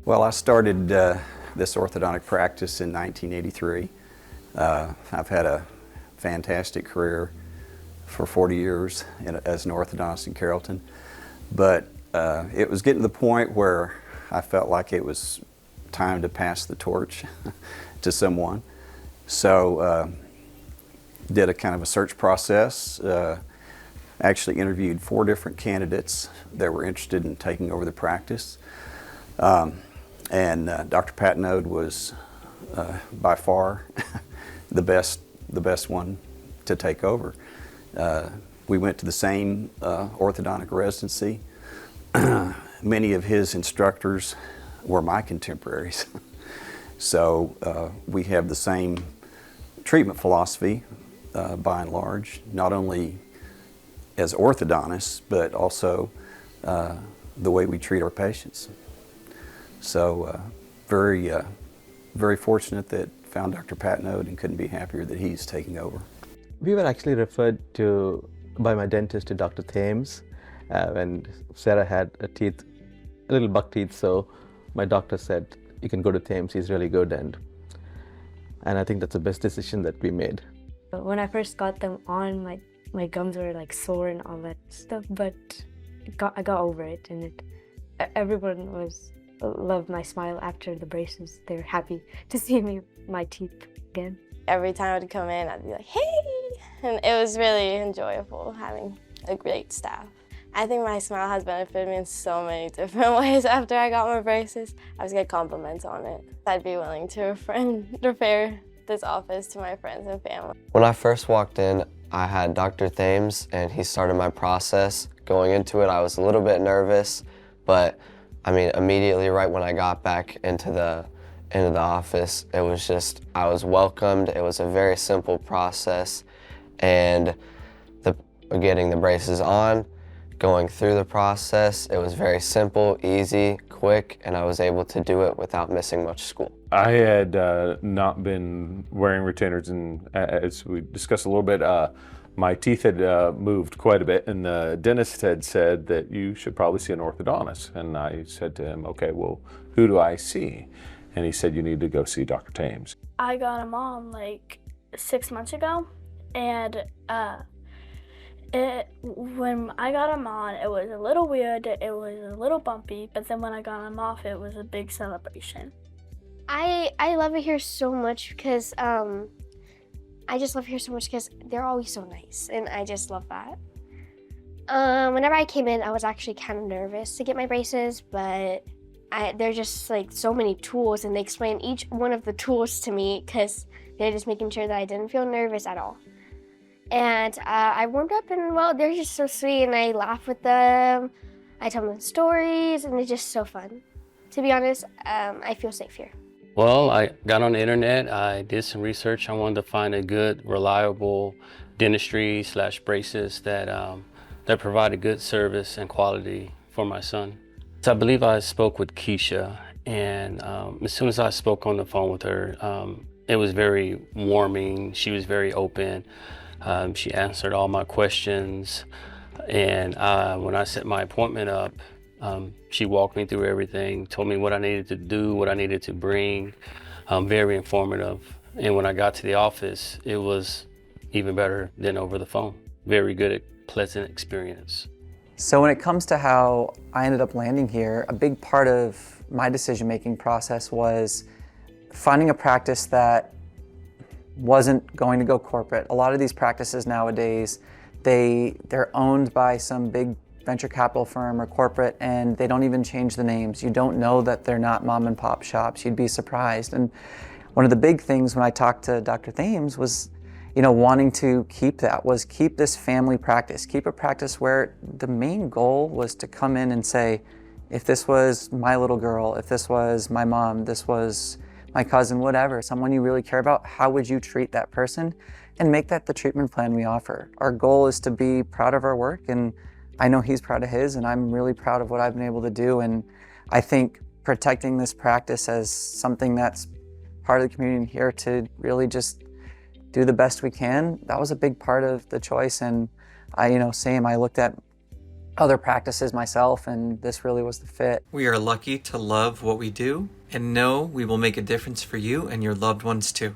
Well, I started this orthodontic practice in 1983. I've had a fantastic career for 40 years as an orthodontist in Carrollton, but it was getting to the point where I felt like it was time to pass the torch to someone. So did a kind of a search process, actually interviewed 4 different candidates that were interested in taking over the practice. And Dr. Patenaude was by far the best one to take over. We went to the same orthodontic residency. Many of his instructors were my contemporaries. So we have the same treatment philosophy by and large, not only as orthodontists, but also the way we treat our patients. So very fortunate that found Dr. Patenaude and couldn't be happier that he's taking over. We were actually referred to by my dentist to Dr. Thames when Sarah had a little buck teeth, so my doctor said, you can go to Thames, he's really good, and I think that's the best decision that we made. When I first got them on, my gums were like sore and all that stuff, but I got over it, and everyone loved my smile after the braces. They were happy to see my teeth again. Every time I would come in, I'd be like, hey! And it was really enjoyable having a great staff. I think my smile has benefited me in so many different ways after I got my braces. I was getting compliments on it. I'd be willing to refer this office to my friends and family. When I first walked in, I had Dr. Thames, and he started my process. Going into it, I was a little bit nervous, but I mean, immediately right when I got back into the office, it was just, I was welcomed. It was a very simple process, and getting the braces on, going through the process, it was very simple, easy, quick, and I was able to do it without missing much school. I had not been wearing retainers, and as we discussed a little bit, my teeth had moved quite a bit, and the dentist had said that you should probably see an orthodontist. And I said to him, okay, well, who do I see? And he said, you need to go see Dr. Thames. I got him on like 6 months ago, and when I got him on, it was a little weird, it was a little bumpy, but then when I got him off, it was a big celebration. I love it here so much because I just love it here so much because they're always so nice, and I just love that. Whenever I came in, I was actually kind of nervous to get my braces, but they're just like so many tools, and they explain each one of the tools to me because they're just making sure that I didn't feel nervous at all. And I warmed up, and well, they're just so sweet, and I laugh with them. I tell them stories, and it's just so fun. To be honest, I feel safe here. Well, I got on the internet, I did some research. I wanted to find a good, reliable dentistry / braces that provide a good service and quality for my son. So I believe I spoke with Keisha, and as soon as I spoke on the phone with her, it was very warming. She was very open. She answered all my questions, and when I set my appointment up, she walked me through everything, told me what I needed to do, what I needed to bring, very informative. And when I got to the office, it was even better than over the phone. Very good, pleasant experience. So when it comes to how I ended up landing here, a big part of my decision-making process was finding a practice that wasn't going to go corporate. A lot of these practices nowadays, they're owned by some big venture capital firm or corporate, and they don't even change the names. You don't know that they're not mom and pop shops. You'd be surprised. And one of the big things when I talked to Dr. Thames was, wanting to keep this family practice, keep a practice where the main goal was to come in and say, if this was my little girl, if this was my mom, this was my cousin, whatever, someone you really care about, how would you treat that person? And make that the treatment plan we offer. Our goal is to be proud of our work, and I know he's proud of his, and I'm really proud of what I've been able to do. And I think protecting this practice as something that's part of the community here to really just do the best we can, that was a big part of the choice. And I looked at other practices myself, and this really was the fit. We are lucky to love what we do and know we will make a difference for you and your loved ones too.